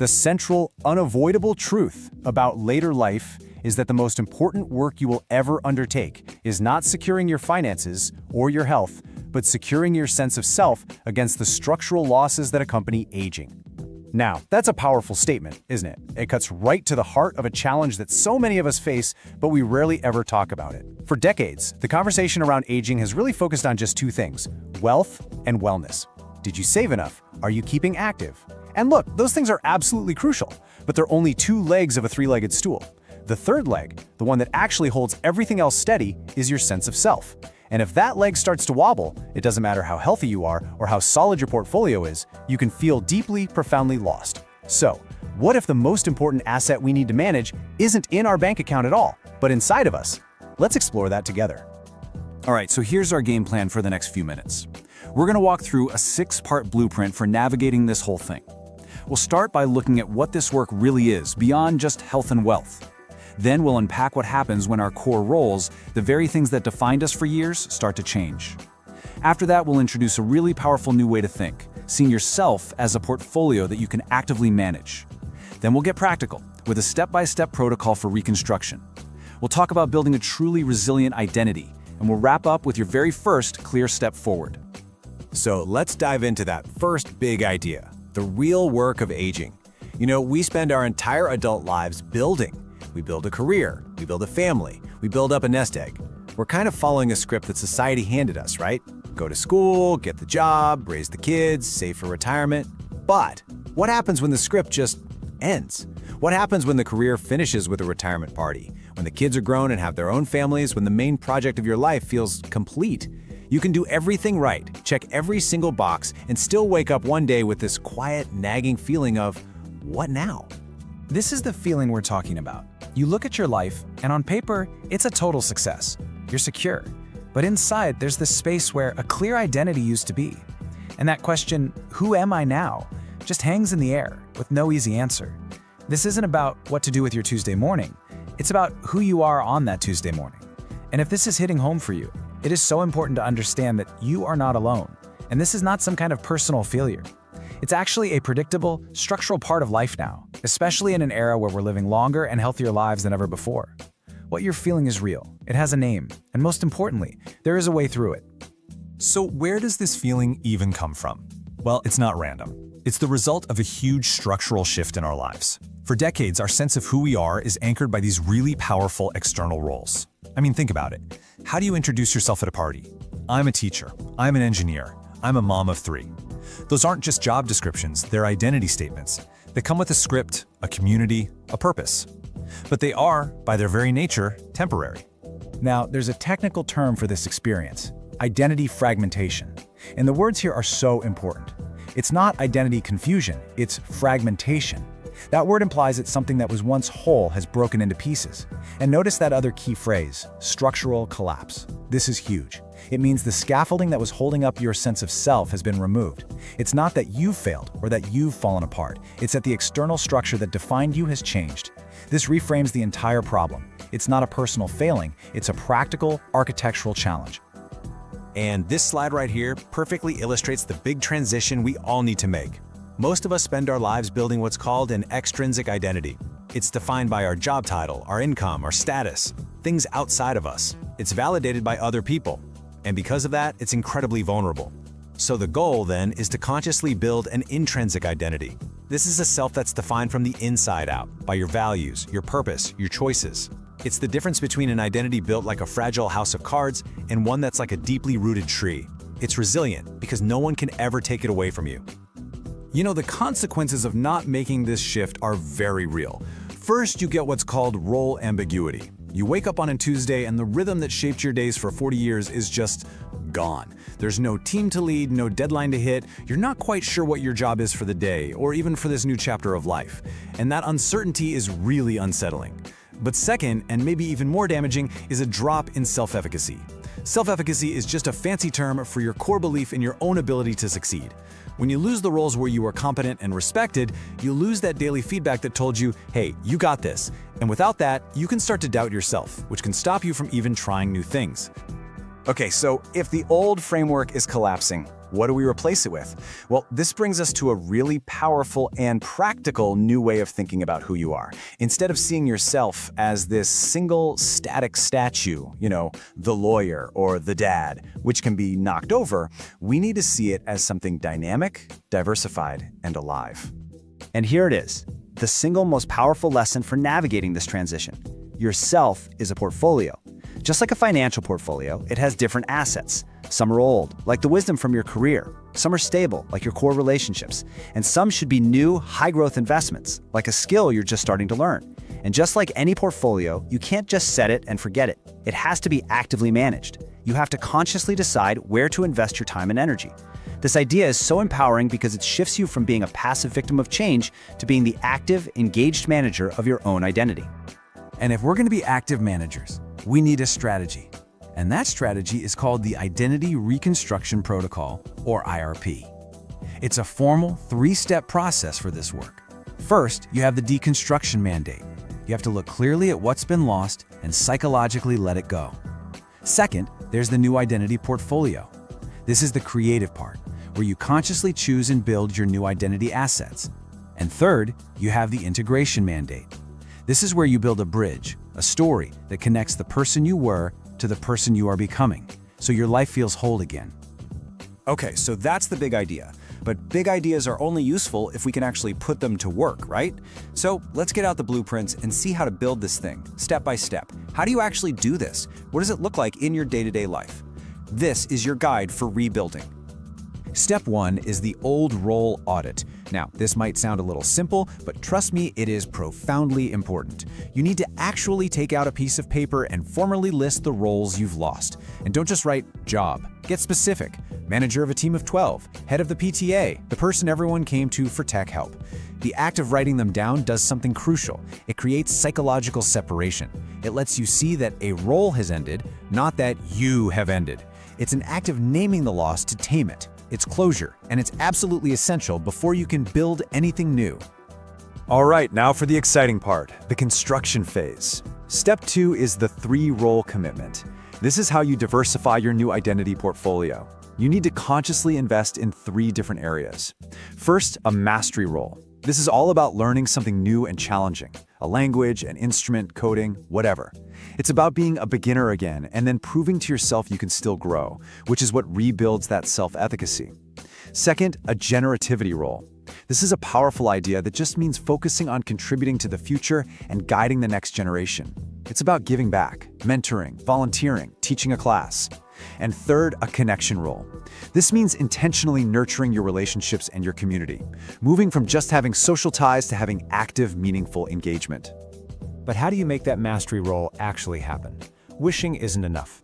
The central, unavoidable truth about later life is that the most important work you will ever undertake is not securing your finances or your health, but securing your sense of self against the structural losses that accompany aging. Now, that's a powerful statement, isn't it? It cuts right to the heart of a challenge that so many of us face, but we rarely ever talk about it. For decades, the conversation around aging has really focused on just two things: wealth and wellness. Did you save enough? Are you keeping active? And look, those things are absolutely crucial, but they're only two legs of a three-legged stool. The third leg, the one that actually holds everything else steady, is your sense of self. And if that leg starts to wobble, it doesn't matter how healthy you are or how solid your portfolio is, you can feel deeply, profoundly lost. So, what if the most important asset we need to manage isn't in our bank account at all, but inside of us? Let's explore that together. All right, so here's our game plan for the next few minutes. We're going to walk through a 6-part blueprint for navigating this whole thing. We'll start by looking at what this work really is, beyond just health and wealth. Then we'll unpack what happens when our core roles, the very things that defined us for years, start to change. After that, we'll introduce a really powerful new way to think, seeing yourself as a portfolio that you can actively manage. Then we'll get practical, with a step-by-step protocol for reconstruction. We'll talk about building a truly resilient identity, and we'll wrap up with your very first clear step forward. So let's dive into that first big idea, the real work of aging. We spend our entire adult lives building. We build a career, we build a family, we build up a nest egg. We're kind of following a script that society handed us, right? Go to school, get the job, raise the kids, save for retirement. But what happens when the script just ends? What happens when the career finishes with a retirement party? When the kids are grown and have their own families, when the main project of your life feels complete? You can do everything right, check every single box, and still wake up one day with this quiet, nagging feeling of, what now? This is the feeling we're talking about. You look at your life, and on paper, it's a total success. You're secure. But inside, there's this space where a clear identity used to be. And that question, who am I now, just hangs in the air with no easy answer. This isn't about what to do with your Tuesday morning. It's about who you are on that Tuesday morning. And if this is hitting home for you, it is so important to understand that you are not alone. And this is not some kind of personal failure. It's actually a predictable, structural part of life now, especially in an era where we're living longer and healthier lives than ever before. What you're feeling is real. It has a name. And most importantly, there is a way through it. So where does this feeling even come from? Well, it's not random. It's the result of a huge structural shift in our lives. For decades, our sense of who we are is anchored by these really powerful external roles. I mean, think about it. How do you introduce yourself at a party? I'm a teacher. I'm an engineer. I'm a mom of 3. Those aren't just job descriptions, they're identity statements. They come with a script, a community, a purpose. But they are, by their very nature, temporary. Now, there's a technical term for this experience: identity fragmentation. And the words here are so important. It's not identity confusion, it's fragmentation. That word implies that something that was once whole has broken into pieces. And notice that other key phrase, structural collapse. This is huge. It means the scaffolding that was holding up your sense of self has been removed. It's not that you've failed or that you've fallen apart. It's that the external structure that defined you has changed. This reframes the entire problem. It's not a personal failing, it's a practical, architectural challenge. And this slide right here perfectly illustrates the big transition we all need to make. Most of us spend our lives building what's called an extrinsic identity. It's defined by our job title, our income, our status, things outside of us. It's validated by other people. And because of that, it's incredibly vulnerable. So the goal, then, is to consciously build an intrinsic identity. This is a self that's defined from the inside out, by your values, your purpose, your choices. It's the difference between an identity built like a fragile house of cards and one that's like a deeply rooted tree. It's resilient because no one can ever take it away from you. The consequences of not making this shift are very real. First, you get what's called role ambiguity. You wake up on a Tuesday and the rhythm that shaped your days for 40 years is just gone. There's no team to lead, no deadline to hit. You're not quite sure what your job is for the day or even for this new chapter of life. And that uncertainty is really unsettling. But second, and maybe even more damaging, is a drop in self-efficacy. Self-efficacy is just a fancy term for your core belief in your own ability to succeed. When you lose the roles where you are competent and respected, you lose that daily feedback that told you, hey, you got this. And without that, you can start to doubt yourself, which can stop you from even trying new things. Okay, so if the old framework is collapsing, What do we replace it with? Well, this brings us to a really powerful and practical new way of thinking about who you are. Instead of seeing yourself as this single static statue, the lawyer or the dad, which can be knocked over, we need to see it as something dynamic, diversified, and alive. And here it is, the single most powerful lesson for navigating this transition. Yourself is a portfolio. Just like a financial portfolio, it has different assets. Some are old, like the wisdom from your career. Some are stable, like your core relationships. And some should be new, high-growth investments, like a skill you're just starting to learn. And just like any portfolio, you can't just set it and forget it. It has to be actively managed. You have to consciously decide where to invest your time and energy. This idea is so empowering because it shifts you from being a passive victim of change to being the active, engaged manager of your own identity. And if we're going to be active managers, we need a strategy. And that strategy is called the Identity Reconstruction Protocol, or IRP. It's a formal, three-step process for this work. First, you have the deconstruction mandate. You have to look clearly at what's been lost and psychologically let it go. Second, there's the new identity portfolio. This is the creative part, where you consciously choose and build your new identity assets. And third, you have the integration mandate. This is where you build a bridge, a story that connects the person you were to the person you are becoming, so your life feels whole again. Okay, so that's the big idea. But big ideas are only useful if we can actually put them to work, right? So let's get out the blueprints and see how to build this thing, step by step. How do you actually do this? What does it look like in your day-to-day life? This is your guide for rebuilding. Step 1 is the old role audit. Now, this might sound a little simple, but trust me, it is profoundly important. You need to actually take out a piece of paper and formally list the roles you've lost. And don't just write job. Get specific. Manager of a team of 12, head of the PTA, the person everyone came to for tech help. The act of writing them down does something crucial. It creates psychological separation. It lets you see that a role has ended, not that you have ended. It's an act of naming the loss to tame it. It's closure, and it's absolutely essential before you can build anything new. All right, now for the exciting part, the construction phase. Step 2 is the 3-role commitment. This is how you diversify your new identity portfolio. You need to consciously invest in 3 different areas. First, a mastery role. This is all about learning something new and challenging, a language, an instrument, coding, whatever. It's about being a beginner again and then proving to yourself you can still grow, which is what rebuilds that self-efficacy. Second, a generativity role. This is a powerful idea that just means focusing on contributing to the future and guiding the next generation. It's about giving back, mentoring, volunteering, teaching a class. And third, a connection role. This means intentionally nurturing your relationships and your community, moving from just having social ties to having active, meaningful engagement. But how do you make that mastery role actually happen? Wishing isn't enough.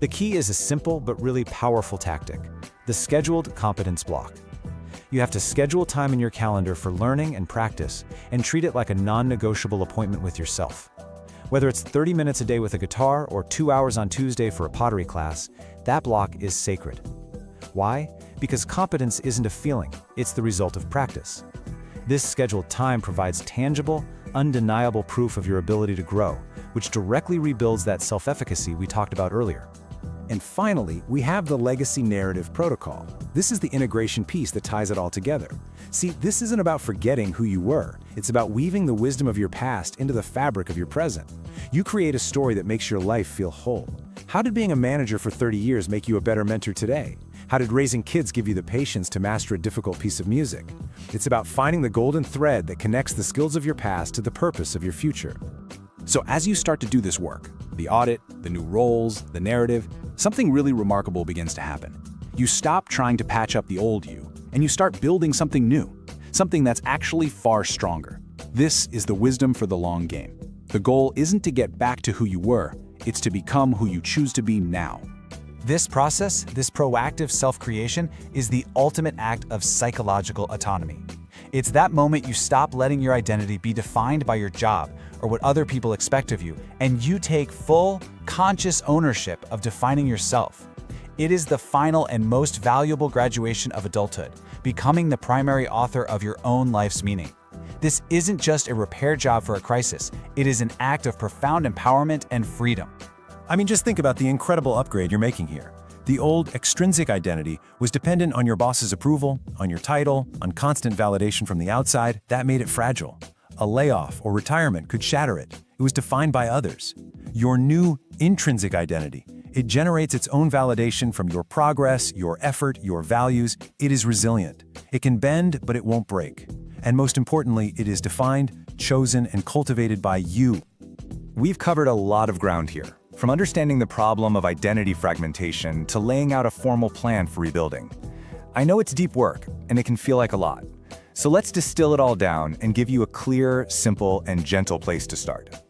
The key is a simple but really powerful tactic, the scheduled competence block. You have to schedule time in your calendar for learning and practice and treat it like a non-negotiable appointment with yourself. Whether it's 30 minutes a day with a guitar or 2 hours on Tuesday for a pottery class, that block is sacred. Why? Because competence isn't a feeling, it's the result of practice. This scheduled time provides tangible, undeniable proof of your ability to grow, which directly rebuilds that self-efficacy we talked about earlier. And finally, we have the legacy narrative protocol. This is the integration piece that ties it all together. See, this isn't about forgetting who you were. It's about weaving the wisdom of your past into the fabric of your present. You create a story that makes your life feel whole. How did being a manager for 30 years make you a better mentor today? How did raising kids give you the patience to master a difficult piece of music? It's about finding the golden thread that connects the skills of your past to the purpose of your future. So as you start to do this work, the audit, the new roles, the narrative, something really remarkable begins to happen. You stop trying to patch up the old you, and you start building something new, something that's actually far stronger. This is the wisdom for the long game. The goal isn't to get back to who you were, it's to become who you choose to be now. This process, this proactive self-creation, is the ultimate act of psychological autonomy. It's that moment you stop letting your identity be defined by your job or what other people expect of you, and you take full, conscious ownership of defining yourself. It is the final and most valuable graduation of adulthood, becoming the primary author of your own life's meaning. This isn't just a repair job for a crisis, it is an act of profound empowerment and freedom. I mean, just think about the incredible upgrade you're making here. The old extrinsic identity was dependent on your boss's approval, on your title, on constant validation from the outside. That made it fragile. A layoff or retirement could shatter it. It was defined by others. Your new intrinsic identity, it generates its own validation from your progress, your effort, your values. It is resilient. It can bend, but it won't break. And most importantly, it is defined, chosen, and cultivated by you. We've covered a lot of ground here, from understanding the problem of identity fragmentation to laying out a formal plan for rebuilding. I know it's deep work, and it can feel like a lot. So let's distill it all down and give you a clear, simple, and gentle place to start.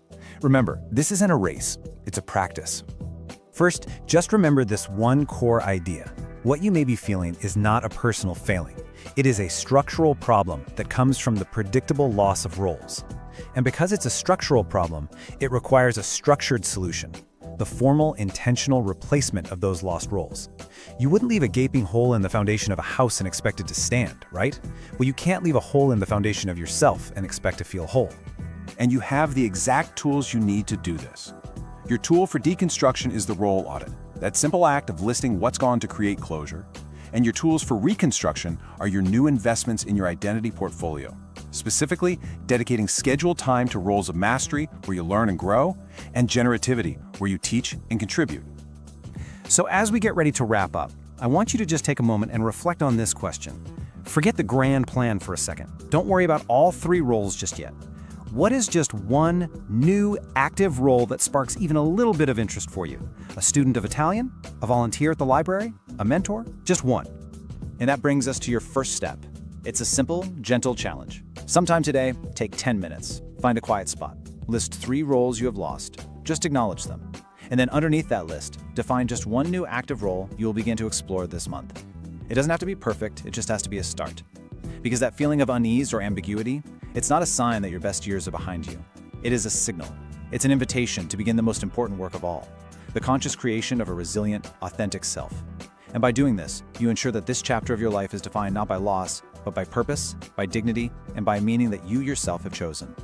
Remember, this isn't a race, it's a practice. First, just remember this one core idea. What you may be feeling is not a personal failing. It is a structural problem that comes from the predictable loss of roles. And because it's a structural problem, it requires a structured solution, the formal, intentional replacement of those lost roles. You wouldn't leave a gaping hole in the foundation of a house and expect it to stand, right? Well, you can't leave a hole in the foundation of yourself and expect to feel whole. And you have the exact tools you need to do this. Your tool for deconstruction is the Role Audit, that simple act of listing what's gone to create closure. And your tools for reconstruction are your new investments in your identity portfolio. Specifically, dedicating scheduled time to roles of mastery, where you learn and grow, and generativity, where you teach and contribute. So as we get ready to wrap up, I want you to just take a moment and reflect on this question. Forget the grand plan for a second. Don't worry about all 3 roles just yet. What is just one new active role that sparks even a little bit of interest for you? A student of Italian? A volunteer at the library? A mentor? Just one. And that brings us to your first step. It's a simple, gentle challenge. Sometime today, take 10 minutes. Find a quiet spot. List 3 roles you have lost. Just acknowledge them. And then underneath that list, define just one new active role you will begin to explore this month. It doesn't have to be perfect, it just has to be a start. Because that feeling of unease or ambiguity, it's not a sign that your best years are behind you. It is a signal. It's an invitation to begin the most important work of all, the conscious creation of a resilient, authentic self. And by doing this, you ensure that this chapter of your life is defined not by loss, but by purpose, by dignity, and by meaning that you yourself have chosen.